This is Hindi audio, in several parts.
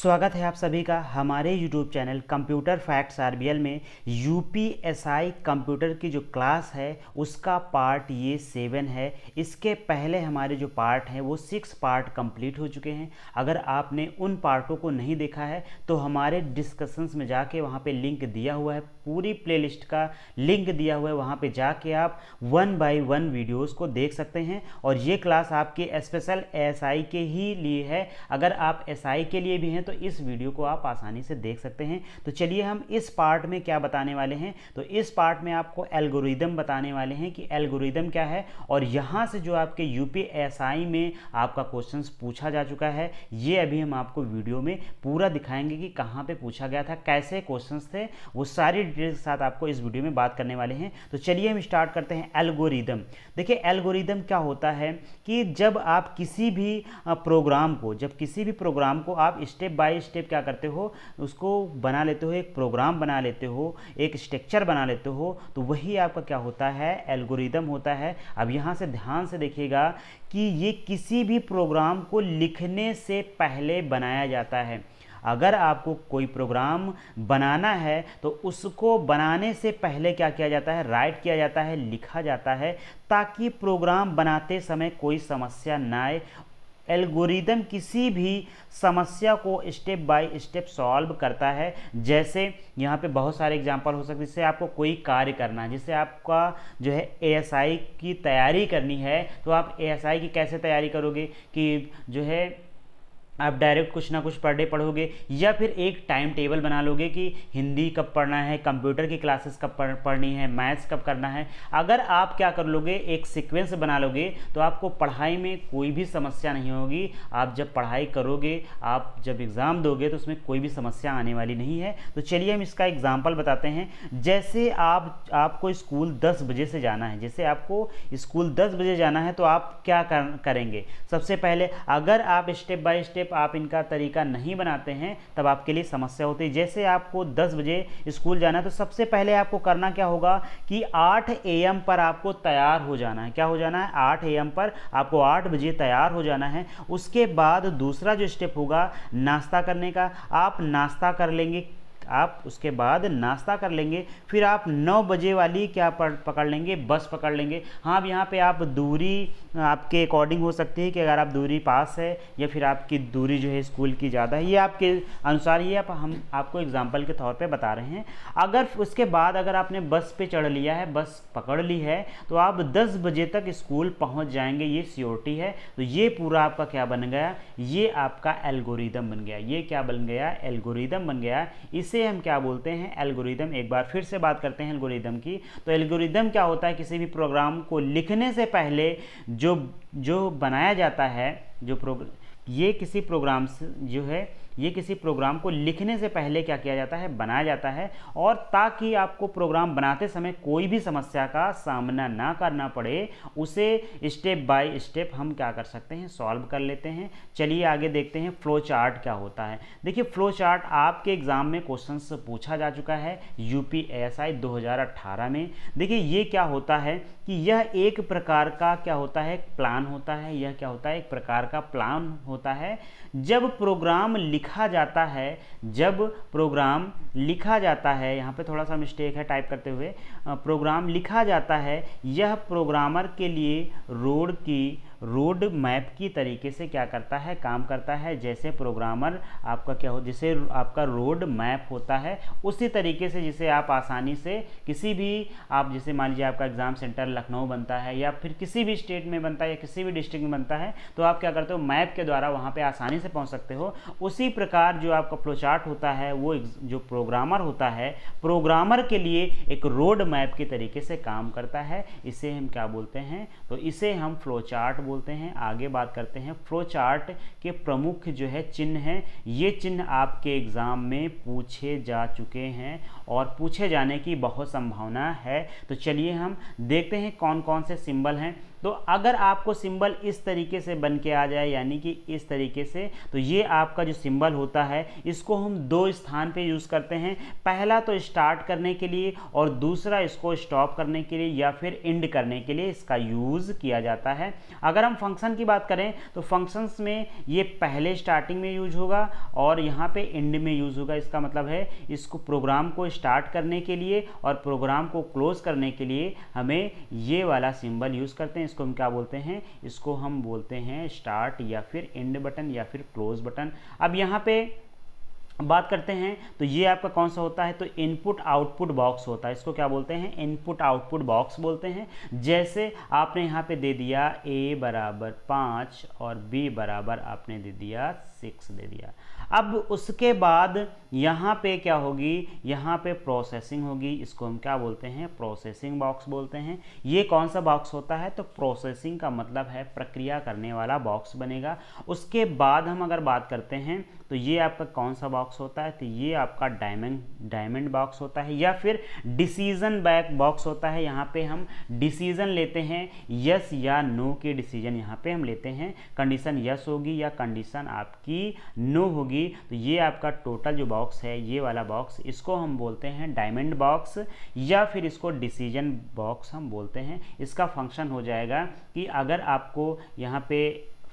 स्वागत है आप सभी का हमारे YouTube channel computer facts RBL में। यूपीएसआई कंप्यूटर की जो क्लास है उसका पार्ट ये 7 है। इसके पहले हमारे जो पार्ट हैं वो 6 पार्ट कंप्लीट हो चुके हैं। अगर आपने उन पार्टों को नहीं देखा है तो हमारे डिस्कशंस में जाके वहाँ पे लिंक दिया हुआ है, पूरी प्लेलिस्ट का लिंक दिया हुआ है, वहाँ पे जाके आप 1 बाय 1 वीडियोज़ को देख सकते हैं। और ये क्लास आपके स्पेशल एसआई के ही लिए है। अगर आप एसआई के लिए भी हैं तो इस वीडियो को आप आसानी से देख सकते हैं। तो चलिए हम इस पार्ट में क्या बताने वाले हैं, तो इस पार्ट में आपको एल्गोरिदम बताने वाले हैं कि एल्गोरिदम क्या है। और यहाँ से जो आपके यूपीएसआई में आपका क्वेश्चंस पूछा जा चुका है, ये अभी हम आपको वीडियो में पूरा दिखाएंगे कि कहाँ पे पूछा गया था, कैसे क्वेश्चंस थे, वो सारी डिटेल्स के साथ आपको इस वीडियो में बात करने वाले हैं। तो चलिए हम स्टार्ट करते हैं। एल्गोरिदम, देखिए एल्गोरिदम क्या होता है कि जब आप किसी भी प्रोग्राम को आप स्टेप बाय स्टेप क्या करते हो, उसको बना लेते हो, एक प्रोग्राम बना लेते हो, एक स्ट्रक्चर बना लेते हो, तो वही आपका क्या होता है, एल्गोरिदम होता है। अब यहाँ से ध्यान से देखिएगा कि ये किसी भी प्रोग्राम को लिखने से पहले बनाया जाता है। अगर आपको कोई प्रोग्राम बनाना है तो उसको बनाने से पहले क्या किया जाता है, राइट किया जाता है, लिखा जाता है, ताकि प्रोग्राम बनाते समय कोई समस्या ना आए। एल्गोरिदम किसी भी समस्या को स्टेप बाय स्टेप सॉल्व करता है। जैसे यहाँ पे बहुत सारे एग्जांपल हो सकते हैं। जैसे आपको कोई कार्य करना है, जैसे आपका जो है एएसआई की तैयारी करनी है, तो आप एएसआई की कैसे तैयारी करोगे कि जो है आप डायरेक्ट कुछ ना कुछ पर डे पढ़ोगे, या फिर एक टाइम टेबल बना लोगे कि हिंदी कब पढ़ना है, कंप्यूटर की क्लासेस कब पढ़नी है, मैथ्स कब करना है। अगर आप क्या कर लोगे, एक सीक्वेंस बना लोगे, तो आपको पढ़ाई में कोई भी समस्या नहीं होगी। आप जब पढ़ाई करोगे, आप जब एग्ज़ाम दोगे, तो उसमें कोई भी समस्या आने वाली नहीं है। तो चलिए हम इसका एग्जाम्पल बताते हैं। जैसे आपको स्कूल 10 बजे से जाना है, जैसे आपको स्कूल 10 बजे जाना है, तो आप क्या करेंगे। सबसे पहले अगर आप स्टेप बाय स्टेप आप इनका तरीका नहीं बनाते हैं, तब आपके लिए समस्या होती है। जैसे आपको 10 बजे स्कूल जाना है, तो सबसे पहले आपको करना क्या होगा कि 8 AM पर आपको तैयार हो जाना है। क्या हो जाना है, 8 AM पर आपको 8 बजे तैयार हो जाना है। उसके बाद दूसरा जो स्टेप होगा नाश्ता करने का, आप नाश्ता कर लेंगे, आप उसके बाद नाश्ता कर लेंगे, फिर आप 9 बजे वाली क्या पकड़ लेंगे, बस पकड़ लेंगे। हाँ, अब यहाँ पे आप दूरी आपके अकॉर्डिंग हो सकती है कि अगर आप दूरी पास है या फिर आपकी दूरी जो है स्कूल की ज़्यादा है, ये आपके अनुसार ही हम आपको एग्जाम्पल के तौर पे बता रहे हैं। अगर उसके बाद अगर आपने बस पे चढ़ लिया है, बस पकड़ ली है, तो आप 10 बजे तक स्कूल पहुँच जाएंगे, ये श्योरिटी है। तो ये पूरा आपका क्या बन गया, ये आपका एल्गोरिदम बन गया। ये क्या बन गया, एल्गोरिदम बन गया। इसे हम क्या बोलते हैं, एल्गोरिदम। एक बार फिर से बात करते हैं एल्गोरिदम की। तो एल्गोरिदम क्या होता है, किसी भी प्रोग्राम को लिखने से पहले जो बनाया जाता है, ये किसी प्रोग्राम से जो है, ये किसी प्रोग्राम को लिखने से पहले क्या किया जाता है, बनाया जाता है। और ताकि आपको प्रोग्राम बनाते समय कोई भी समस्या का सामना ना करना पड़े, उसे स्टेप बाय स्टेप हम क्या कर सकते हैं, सॉल्व कर लेते हैं। चलिए आगे देखते हैं फ्लो चार्ट क्या होता है। देखिए फ्लो चार्ट आपके एग्जाम में क्वेश्चंस पूछा जा चुका है यूपीएसआई 2018 में। देखिए ये क्या होता है कि यह एक प्रकार का क्या होता है, प्लान होता है। यह क्या होता है, एक प्रकार का प्लान होता है। जब प्रोग्राम लिखा जाता है, यहाँ पे थोड़ा सा मिस्टेक है टाइप करते हुए, प्रोग्राम लिखा जाता है, यह प्रोग्रामर के लिए रोड मैप की तरीके से क्या करता है, काम करता है। जैसे प्रोग्रामर आपका क्या हो, जैसे आपका रोड मैप होता है, उसी तरीके से जिसे आप आसानी से किसी भी, आप जैसे मान लीजिए आपका एग्जाम सेंटर लखनऊ बनता है, या फिर किसी भी स्टेट में बनता है, या किसी भी डिस्ट्रिक्ट में बनता है, तो आप क्या करते हो, मैप के द्वारा वहाँ पे आसानी से पहुँच सकते हो। उसी प्रकार जो आपका फ्लो चार्ट होता है, वो जो प्रोग्रामर होता है, प्रोग्रामर के लिए एक रोड मैप के तरीके से काम करता है। इसे हम क्या बोलते हैं, तो इसे हम फ्लो चार्ट बोलते हैं। आगे बात करते हैं, फ्लो चार्ट के प्रमुख जो है चिन्ह हैं। ये चिन्ह आपके एग्जाम में पूछे जा चुके हैं और पूछे जाने की बहुत संभावना है। तो चलिए हम देखते हैं कौन कौन से सिंबल हैं। तो अगर आपको सिंबल इस तरीके से बन के आ जाए, यानी कि इस तरीके से, तो ये आपका जो सिंबल होता है इसको हम दो स्थान पे यूज़ करते हैं। पहला तो स्टार्ट करने के लिए और दूसरा इसको स्टॉप करने के लिए या फिर एंड करने के लिए इसका यूज़ किया जाता है। अगर हम फंक्शन की बात करें तो फंक्शंस में ये पहले स्टार्टिंग में यूज होगा और यहाँ पे एंड में यूज होगा। इसका मतलब है इसको प्रोग्राम को स्टार्ट करने के लिए और प्रोग्राम को क्लोज करने के लिए हमें ये वाला सिंबल यूज़ करते हैं। इसको हम क्या बोलते हैं, इसको हम बोलते हैं स्टार्ट या फिर एंड बटन या फिर क्लोज बटन। अब यहाँ पे बात करते हैं तो ये आपका कौन सा होता है, तो इनपुट आउटपुट बॉक्स होता है। इसको क्या बोलते हैं, इनपुट आउटपुट बॉक्स बोलते हैं। जैसे आपने यहाँ पे दे दिया a बराबर 5 और b बराबर आपने दे दिया 6 दे दिया। अब उसके बाद यहाँ पे क्या होगी, यहाँ पे प्रोसेसिंग होगी। इसको हम क्या बोलते हैं, प्रोसेसिंग बॉक्स बोलते हैं। ये कौन सा बॉक्स होता है, तो प्रोसेसिंग का मतलब है प्रक्रिया करने वाला बॉक्स बनेगा। उसके बाद हम अगर बात करते हैं तो ये आपका कौन सा बॉक्स होता है, तो ये आपका डायमंड बॉक्स होता है या फिर डिसीजन बैक बॉक्स होता है। यहाँ पे हम डिसीजन लेते हैं, यस या नो के डिसीजन यहाँ पे हम लेते हैं। कंडीशन यस होगी या कंडीशन आपकी नो होगी, तो ये आपका टोटल जो बॉक्स है ये वाला बॉक्स, इसको हम बोलते हैं डायमंड बॉक्स या फिर इसको डिसीजन बॉक्स हम बोलते हैं। इसका फंक्शन हो जाएगा कि अगर आपको यहाँ पे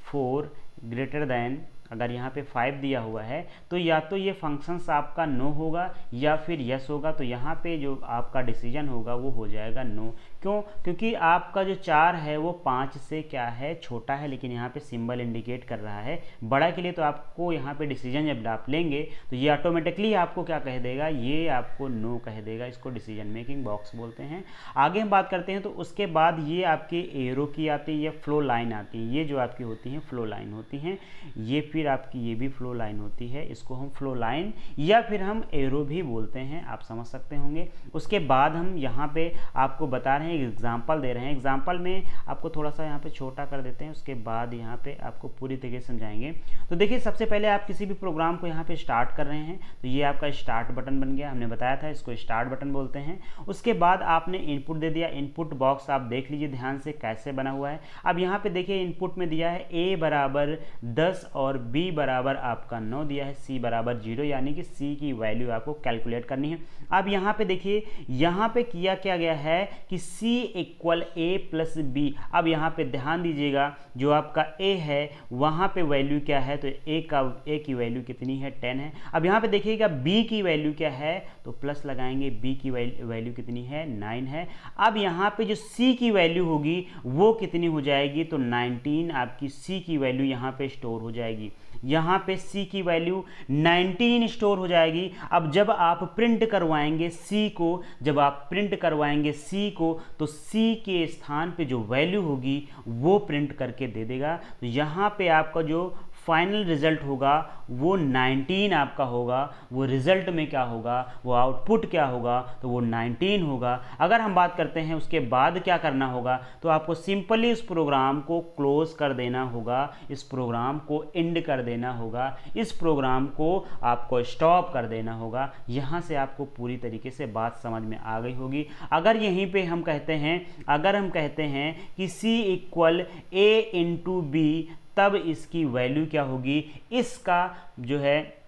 4 ग्रेटर देन अगर यहाँ पे 5 दिया हुआ है तो या तो ये फंक्शंस आपका नो होगा या फिर यस होगा। तो यहाँ पे जो आपका डिसीजन होगा वो हो जाएगा नो। क्यों, क्योंकि आपका जो 4 है वो 5 से क्या है, छोटा है, लेकिन यहाँ पे सिंबल इंडिकेट कर रहा है बड़ा के लिए। तो आपको यहाँ पे डिसीजन जब आप लेंगे तो ये ऑटोमेटिकली आपको क्या कह देगा, ये आपको नो कह देगा। इसको डिसीजन मेकिंग बॉक्स बोलते हैं। आगे हम बात करते हैं तो उसके बाद ये आपकी एरो की आती है या फ्लो लाइन आती है। ये जो आपकी होती हैं फ्लो लाइन होती हैं, ये फिर आपकी ये भी फ्लो लाइन होती है। इसको हम फ्लो लाइन या फिर हम एरो भी बोलते हैं, आप समझ सकते होंगे। उसके बाद हम यहाँ पे आपको बता रहे हैं, एग्जाम्पल दे रहे हैं। एग्जाम्पल में आपको थोड़ा सा यहाँ पे छोटा कर देते हैं, उसके बाद यहाँ पे आपको पूरी तरीके से समझाएंगे। तो देखिए, सबसे पहले आप किसी भी प्रोग्राम को यहाँ पे स्टार्ट कर रहे हैं तो ये आपका स्टार्ट बटन बन गया, हमने बताया था इसको स्टार्ट बटन बोलते हैं। उसके बाद आपने इनपुट दे दिया, इनपुट बॉक्स आप देख लीजिए ध्यान से कैसे बना हुआ है। अब यहाँ पे देखिए इनपुट में दिया है a बराबर 10 और b बराबर आपका 9 दिया है, c बराबर 0, यानी कि c की वैल्यू आपको कैलकुलेट करनी है। अब यहाँ पे देखिए, यहाँ पे किया क्या गया है कि c equal a plus b। अब यहाँ पे ध्यान दीजिएगा, जो आपका a है वहाँ पे वैल्यू क्या है, तो a की वैल्यू कितनी है, 10 है। अब यहाँ पे देखिएगा b की वैल्यू क्या है, तो प्लस लगाएंगे, b की वैल्यू कितनी है, 9 है। अब यहाँ पे जो c की वैल्यू होगी वो कितनी हो जाएगी, तो 19 आपकी c की वैल्यू यहाँ पे स्टोर हो जाएगी। यहाँ पे c की वैल्यू 19 स्टोर हो जाएगी। अब जब आप प्रिंट करवाएंगे c को, जब आप प्रिंट करवाएंगे c को, तो c के स्थान पे जो वैल्यू होगी वो प्रिंट करके दे देगा। तो यहाँ पे आपका जो फाइनल रिजल्ट होगा वो 19 आपका होगा। वो रिजल्ट में क्या होगा, वो आउटपुट क्या होगा, तो वो 19 होगा। अगर हम बात करते हैं उसके बाद क्या करना होगा, तो आपको सिंपली इस प्रोग्राम को क्लोज कर देना होगा, इस प्रोग्राम को एंड कर देना होगा, इस प्रोग्राम को आपको स्टॉप कर देना होगा। यहाँ से आपको पूरी तरीके से बात समझ में आ गई होगी। अगर यहीं पे हम कहते हैं, अगर हम कहते हैं कि c equal a into B, तब इसकी वैल्यू क्या होगी, इसका जो है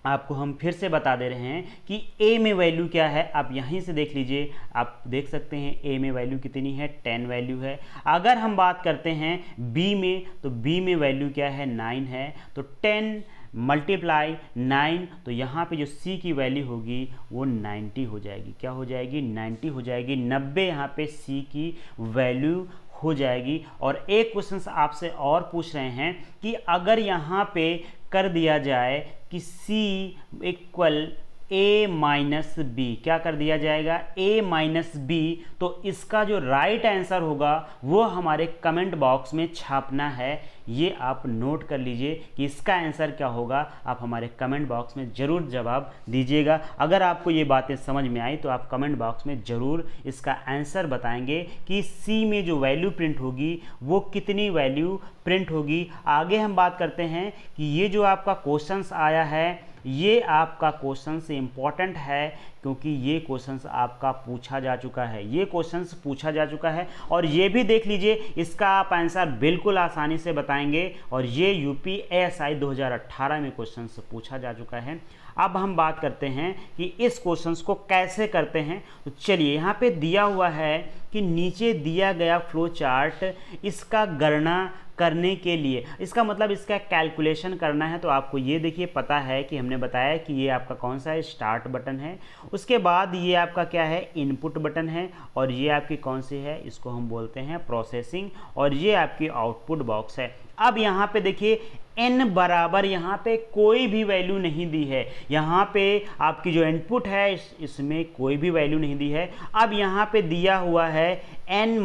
आपको हम फिर से बता दे रहे हैं कि a में वैल्यू क्या है। आप यहीं से देख लीजिए, आप देख सकते हैं a में वैल्यू कितनी है, 10 वैल्यू है। अगर हम बात करते हैं b में, तो b में वैल्यू क्या है, 9 है। तो 10 मल्टीप्लाई 9, तो यहाँ पे जो c की वैल्यू होगी वो 90 हो जाएगी। क्या हो जाएगी, 90 हो जाएगी। 90 यहाँ पे c की वैल्यू हो जाएगी। और एक क्वेश्चन आपसे और पूछ रहे हैं कि अगर यहाँ पे कर दिया जाए कि c equal a minus B, क्या कर दिया जाएगा, a माइनस बी, तो इसका जो राइट आंसर होगा वो हमारे कमेंट बॉक्स में छापना है। ये आप नोट कर लीजिए कि इसका आंसर क्या होगा, आप हमारे कमेंट बॉक्स में ज़रूर जवाब दीजिएगा। अगर आपको ये बातें समझ में आई तो आप कमेंट बॉक्स में ज़रूर इसका आंसर बताएंगे कि सी में जो वैल्यू प्रिंट होगी वो कितनी वैल्यू प्रिंट होगी। आगे हम बात करते हैं कि ये जो आपका क्वेश्चंस आया है ये आपका क्वेश्चन से इम्पॉर्टेंट है, क्योंकि ये क्वेश्चंस आपका पूछा जा चुका है, ये क्वेश्चंस पूछा जा चुका है। और ये भी देख लीजिए, इसका आप आंसर बिल्कुल आसानी से बताएंगे, और ये यूपीएसआई 2018 में क्वेश्चंस पूछा जा चुका है। अब हम बात करते हैं कि इस क्वेश्चंस को कैसे करते हैं। तो चलिए, यहाँ पे दिया हुआ है कि नीचे दिया गया फ्लो चार्ट, इसका गणना करने के लिए, इसका मतलब इसका कैलकुलेशन करना है। तो आपको ये देखिए पता है कि हमने बताया कि ये आपका कौन सा है, स्टार्ट बटन है, उसके बाद ये आपका क्या है, इनपुट बटन है, और ये आपकी कौन सी है, इसको हम बोलते हैं प्रोसेसिंग, और ये आपकी आउटपुट बॉक्स है। अब यहाँ पे देखिए n बराबर यहाँ पे कोई भी वैल्यू नहीं दी है, यहाँ पे आपकी जो इनपुट है इसमें कोई भी वैल्यू नहीं दी है। अब यहाँ पे दिया हुआ है n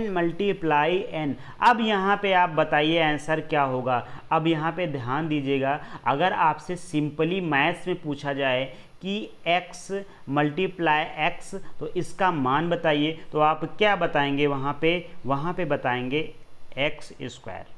मल्टीप्लाई n। अब यहाँ पे आप बताइए आंसर क्या होगा। अब यहाँ पे ध्यान दीजिएगा, अगर आपसे सिंपली मैथ्स में पूछा जाए कि x मल्टीप्लाई x, तो इसका मान बताइए, तो आप क्या बताएंगे, वहाँ पे बताएंगे x स्क्वायर।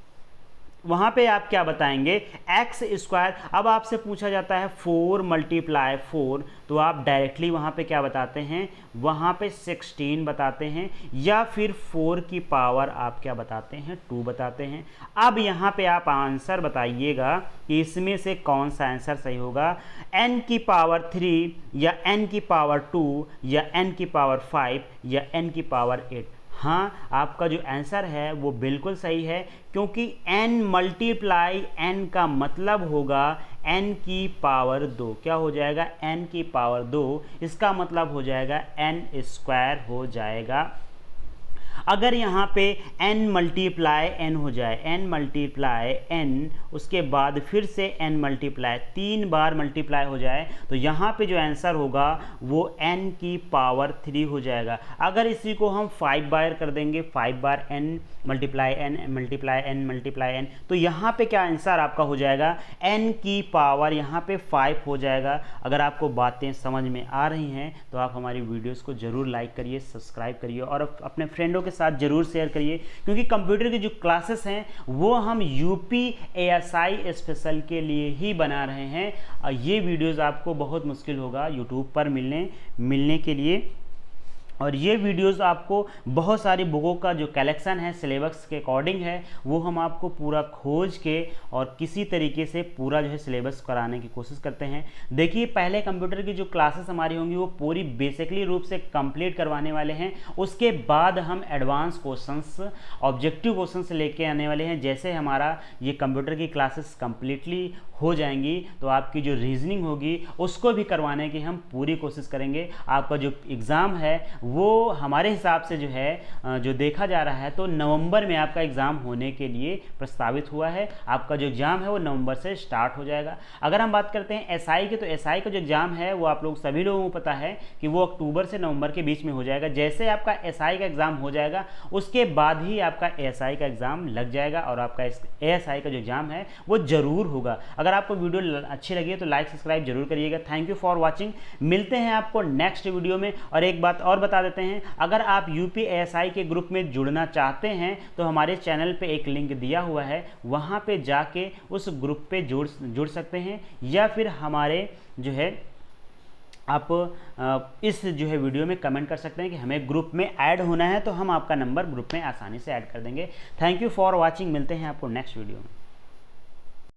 वहाँ पे आप क्या बताएंगे, एक्स स्क्वायर। अब आपसे पूछा जाता है 4 मल्टीप्लाई 4, तो आप डायरेक्टली वहाँ पे क्या बताते हैं, वहाँ पे 16 बताते हैं, या फिर 4 की पावर आप क्या बताते हैं, 2 बताते हैं। अब यहाँ पे आप आंसर बताइएगा कि इसमें से कौन सा आंसर सही होगा, n की पावर 3, या n की पावर 2, या n की पावर 5, या n की पावर 8। हाँ, आपका जो आंसर है वो बिल्कुल सही है, क्योंकि n मल्टीप्लाई n का मतलब होगा n की पावर 2। क्या हो जाएगा, n की पावर 2, इसका मतलब हो जाएगा n स्क्वायर हो जाएगा। अगर यहाँ पे n मल्टीप्लाई n हो जाए, n मल्टीप्लाई n, उसके बाद फिर से n मल्टीप्लाई 3 बार मल्टीप्लाई हो जाए, तो यहाँ पे जो आंसर होगा वो n की पावर 3 हो जाएगा। अगर इसी को हम 5 बार कर देंगे, 5 बार n multiply n multiply n multiply n, तो यहाँ पे क्या आंसर आपका हो जाएगा, n की पावर यहाँ पे 5 हो जाएगा। अगर आपको बातें समझ में आ रही हैं तो आप हमारी वीडियोस को ज़रूर लाइक करिए, सब्सक्राइब करिए, और अपने फ्रेंडों के साथ ज़रूर शेयर करिए, क्योंकि कंप्यूटर की जो क्लासेस हैं वो हम यूपीएसआई स्पेशल के लिए ही बना रहे हैं। ये वीडियोस आपको बहुत मुश्किल होगा यूट्यूब पर मिलने के लिए, और ये वीडियोस आपको बहुत सारी बुकों का जो कलेक्शन है सिलेबस के अकॉर्डिंग है, वो हम आपको पूरा खोज के और किसी तरीके से पूरा जो है सिलेबस कराने की कोशिश करते हैं। देखिए, पहले कंप्यूटर की जो क्लासेस हमारी होंगी वो पूरी बेसिकली रूप से कंप्लीट करवाने वाले हैं, उसके बाद हम एडवांस क्वेश्चंस, ऑब्जेक्टिव क्वेश्चंस लेके आने वाले हैं। जैसे हमारा ये कंप्यूटर की क्लासेस कंप्लीटली हो जाएंगी तो आपकी जो रीजनिंग होगी उसको भी करवाने की हम पूरी कोशिश करेंगे। आपका जो एग्ज़ाम है वो हमारे हिसाब से जो है जो देखा जा रहा है तो नवंबर में आपका एग्ज़ाम होने के लिए प्रस्तावित हुआ है। आपका जो एग्ज़ाम है वो नवंबर से स्टार्ट हो जाएगा। अगर हम बात करते हैं एसआई की, तो एसआई का जो एग्ज़ाम है वो आप लोग सभी लोगों को पता है कि वो अक्टूबर से नवंबर के बीच में हो जाएगा। जैसे आपका एसआई का एग्ज़ाम हो जाएगा उसके बाद ही आपका एएसआई का एग्ज़ाम लग जाएगा और आपका एएसआई का जो एग्ज़ाम है वो ज़रूर होगा। अगर आपको वीडियो अच्छी लगी है तो लाइक सब्सक्राइब जरूर करिएगा। Thank you for watching. मिलते हैं आपको नेक्स्ट वीडियो में। और एक बात और बता देते हैं, अगर आप यूपीएसआई के ग्रुप में जुड़ना चाहते हैं तो हमारे चैनल पे एक लिंक दिया हुआ है, वहाँ पे जाके उस ग्रुप पे जुड़ सकते हैं, या फिर हमारे जो है आप इस जो है वीडियो में कमेंट कर सकते हैं कि हमें ग्रुप में ऐड होना है, तो हम आपका नंबर ग्रुप में आसानी से ऐड कर देंगे। Thank you for watching. मिलते हैं आपको नेक्स्ट वीडियो में।